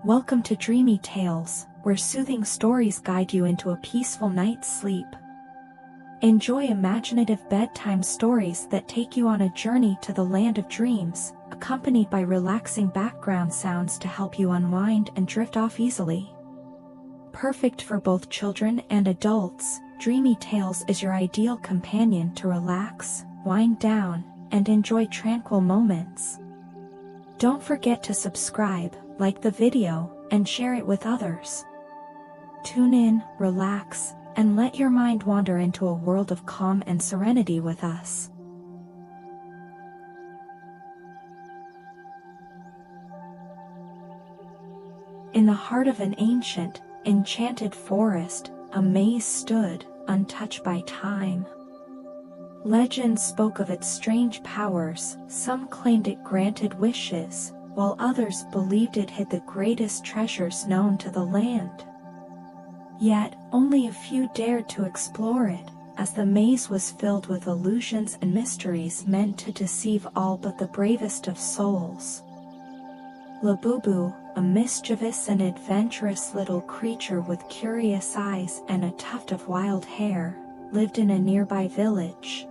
Welcome to Dreamy Tales, where soothing stories guide you into a peaceful night's sleep. Enjoy imaginative bedtime stories that take you on a journey to the land of dreams, accompanied by relaxing background sounds to help you unwind and drift off easily. Perfect for both children and adults, Dreamy Tales is your ideal companion to relax, wind down, and enjoy tranquil moments. Don't forget to subscribe, like the video, and share it with others. Tune in, relax, and let your mind wander into a world of calm and serenity with us. In the heart of an ancient, enchanted forest, a maze stood, untouched by time. Legends spoke of its strange powers, some claimed it granted wishes, while others believed it hid the greatest treasures known to the land. Yet, only a few dared to explore it, as the maze was filled with illusions and mysteries meant to deceive all but the bravest of souls. Labubu, a mischievous and adventurous little creature with curious eyes and a tuft of wild hair, lived in a nearby village.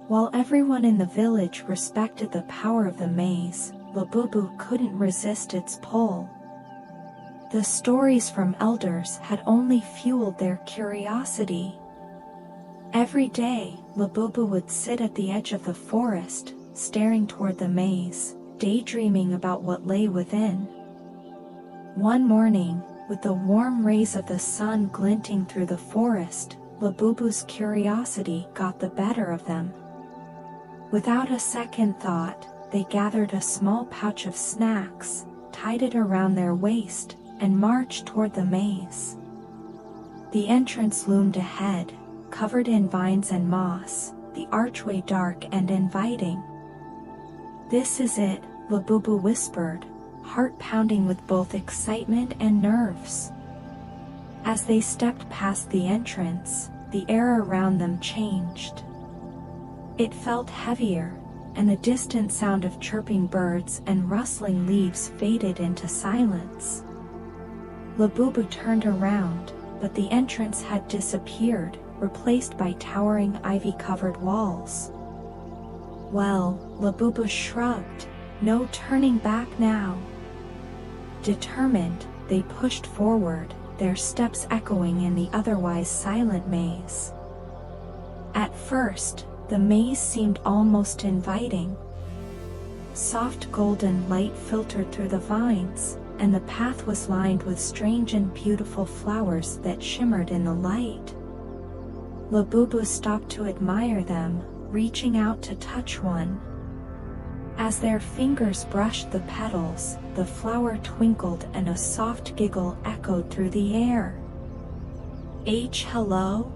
While everyone in the village respected the power of the maze, Labubu couldn't resist its pull. The stories from elders had only fueled their curiosity. Every day, Labubu would sit at the edge of the forest, staring toward the maze, daydreaming about what lay within. One morning, with the warm rays of the sun glinting through the forest, Labubu's curiosity got the better of them. Without a second thought, they gathered a small pouch of snacks, tied it around their waist, and marched toward the maze. The entrance loomed ahead, covered in vines and moss, the archway dark and inviting. "This is it," Labubu whispered, heart pounding with both excitement and nerves. As they stepped past the entrance, the air around them changed. It felt heavier, and the distant sound of chirping birds and rustling leaves faded into silence. Labubu turned around, but the entrance had disappeared, replaced by towering ivy-covered walls. "Well," Labubu shrugged, "no turning back now." Determined, they pushed forward, their steps echoing in the otherwise silent maze. At first, the maze seemed almost inviting. Soft golden light filtered through the vines, and the path was lined with strange and beautiful flowers that shimmered in the light. Labubu stopped to admire them, reaching out to touch one. As their fingers brushed the petals, the flower twinkled and a soft giggle echoed through the air. Hello?"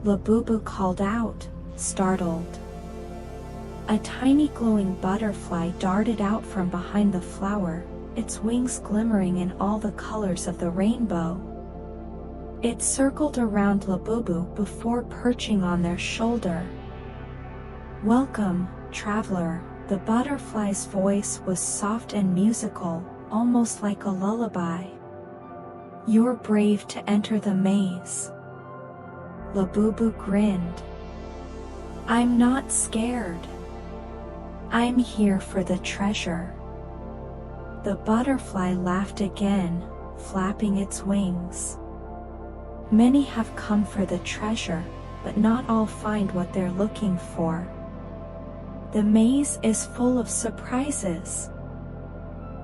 Labubu called out, startled. A tiny glowing butterfly darted out from behind the flower, its wings glimmering in all the colors of the rainbow. It circled around Labubu before perching on their shoulder. "Welcome, traveler," the butterfly's voice was soft and musical, almost like a lullaby. "You're brave to enter the maze." Labubu grinned. "I'm not scared. I'm here for the treasure." The butterfly laughed again, flapping its wings. "Many have come for the treasure, but not all find what they're looking for. The maze is full of surprises."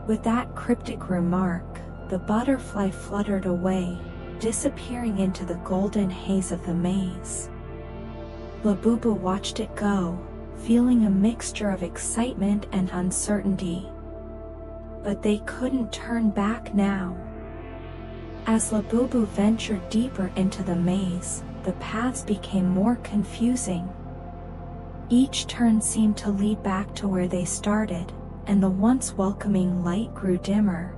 With that cryptic remark, the butterfly fluttered away, disappearing into the golden haze of the maze. Labubu watched it go, feeling a mixture of excitement and uncertainty. But they couldn't turn back now. As Labubu ventured deeper into the maze, the paths became more confusing. Each turn seemed to lead back to where they started, and the once welcoming light grew dimmer.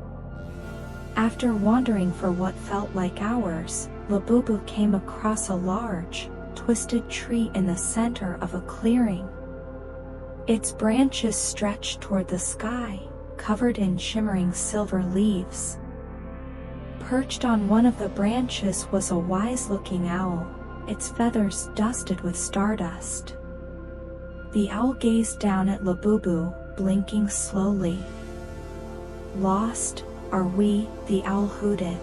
After wandering for what felt like hours, Labubu came across a large, twisted tree in the center of a clearing. Its branches stretched toward the sky, covered in shimmering silver leaves. Perched on one of the branches was a wise-looking owl, its feathers dusted with stardust. The owl gazed down at Labubu, blinking slowly. "Lost, are we?" the owl hooted.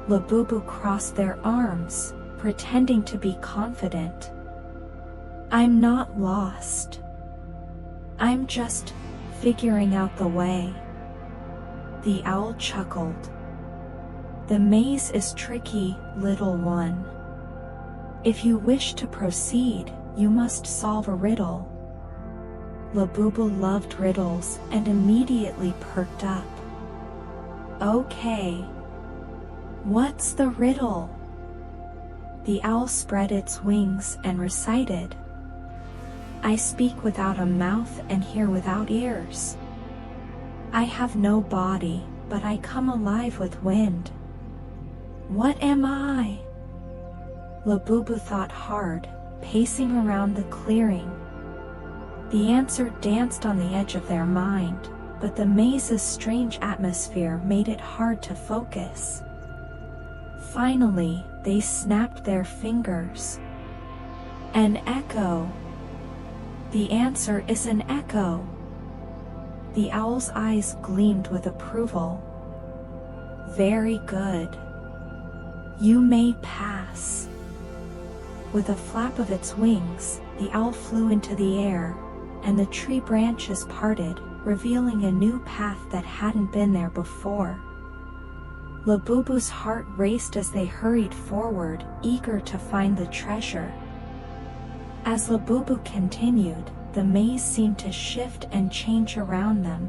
Labubu crossed their arms, pretending to be confident. "I'm not lost. I'm just figuring out the way." The owl chuckled. "The maze is tricky, little one. If you wish to proceed, you must solve a riddle." Labubu loved riddles and immediately perked up. "Okay. What's the riddle?" The owl spread its wings and recited, "I speak without a mouth and hear without ears. I have no body, but I come alive with wind. What am I?" Labubu thought hard, pacing around the clearing. The answer danced on the edge of their mind, but the maze's strange atmosphere made it hard to focus. Finally, they snapped their fingers. "An echo. The answer is an echo." The owl's eyes gleamed with approval. "Very good. You may pass." With a flap of its wings, the owl flew into the air, and the tree branches parted, revealing a new path that hadn't been there before. Labubu's heart raced as they hurried forward, eager to find the treasure. As Labubu continued, the maze seemed to shift and change around them.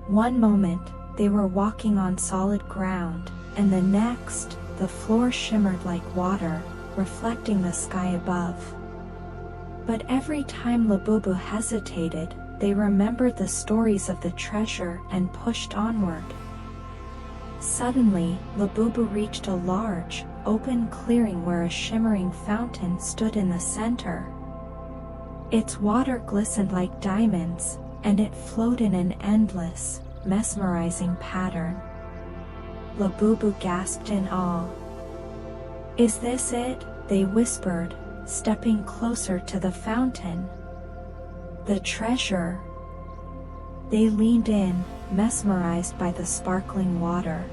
One moment, they were walking on solid ground, and the next, the floor shimmered like water, reflecting the sky above. But every time Labubu hesitated, they remembered the stories of the treasure and pushed onward. Suddenly, Labubu reached a large, open clearing where a shimmering fountain stood in the center. Its water glistened like diamonds, and it flowed in an endless, mesmerizing pattern. Labubu gasped in awe. "Is this it?" they whispered, stepping closer to the fountain. "The treasure." They leaned in, mesmerized by the sparkling water.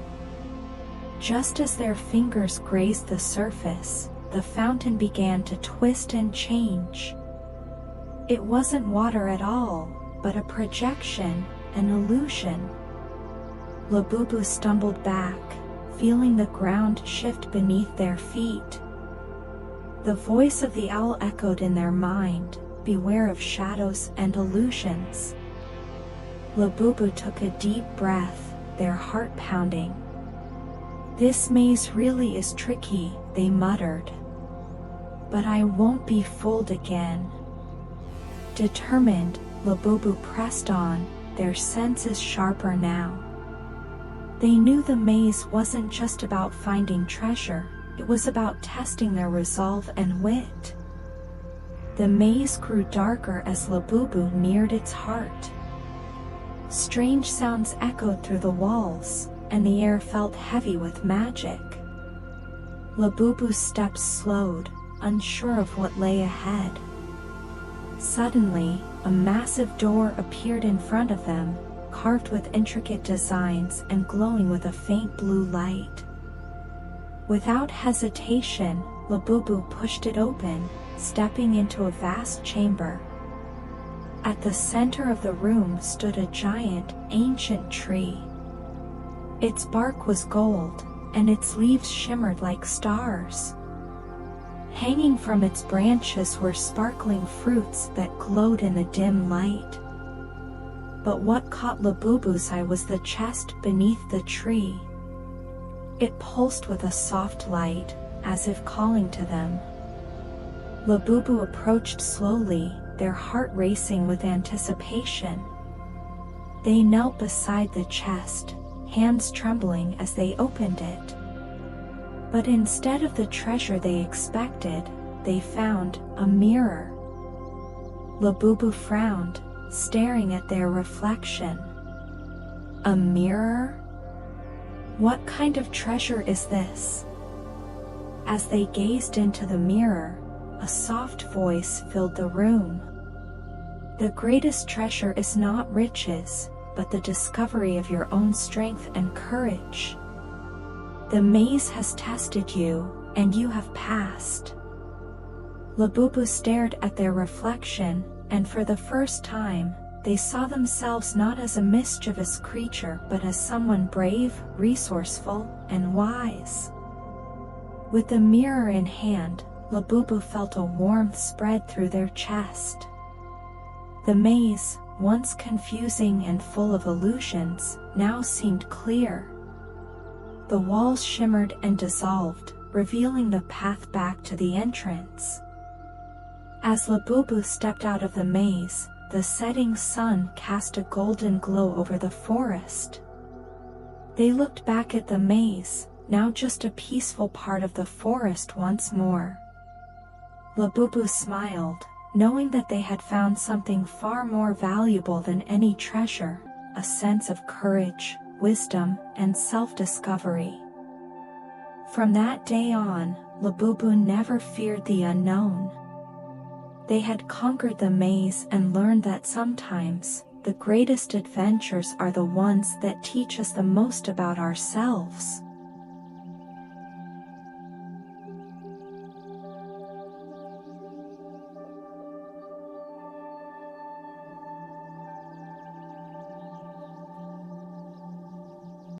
Just as their fingers grazed the surface, the fountain began to twist and change. It wasn't water at all, but a projection, an illusion. Labubu stumbled back, feeling the ground shift beneath their feet. The voice of the owl echoed in their mind, "Beware of shadows and illusions." Labubu took a deep breath, their heart pounding. "This maze really is tricky," they muttered. "But I won't be fooled again." Determined, Labubu pressed on, their senses sharper now. They knew the maze wasn't just about finding treasure, it was about testing their resolve and wit. The maze grew darker as Labubu neared its heart. Strange sounds echoed through the walls, and the air felt heavy with magic. Labubu's steps slowed, unsure of what lay ahead. Suddenly, a massive door appeared in front of them, carved with intricate designs and glowing with a faint blue light. Without hesitation, Labubu pushed it open, stepping into a vast chamber. At the center of the room stood a giant, ancient tree. Its bark was gold, and its leaves shimmered like stars. Hanging from its branches were sparkling fruits that glowed in the dim light. But what caught Labubu's eye was the chest beneath the tree. It pulsed with a soft light, as if calling to them. Labubu approached slowly, their heart racing with anticipation. They knelt beside the chest, hands trembling as they opened it. But instead of the treasure they expected, they found a mirror. Labubu frowned, staring at their reflection. A mirror? What kind of treasure is this? As they gazed into the mirror, a soft voice filled the room. The greatest treasure is not riches, but the discovery of your own strength and courage. The maze has tested you, and you have passed. Labubu stared at their reflection, and for the first time, they saw themselves not as a mischievous creature but as someone brave, resourceful, and wise. With the mirror in hand, Labubu felt a warmth spread through their chest. The maze, once confusing and full of illusions, now seemed clear. The walls shimmered and dissolved, revealing the path back to the entrance. As Labubu stepped out of the maze, the setting sun cast a golden glow over the forest. They looked back at the maze, now just a peaceful part of the forest once more. Labubu smiled, knowing that they had found something far more valuable than any treasure, a sense of courage, wisdom, and self-discovery. From that day on, Labubu never feared the unknown. They had conquered the maze and learned that sometimes, the greatest adventures are the ones that teach us the most about ourselves.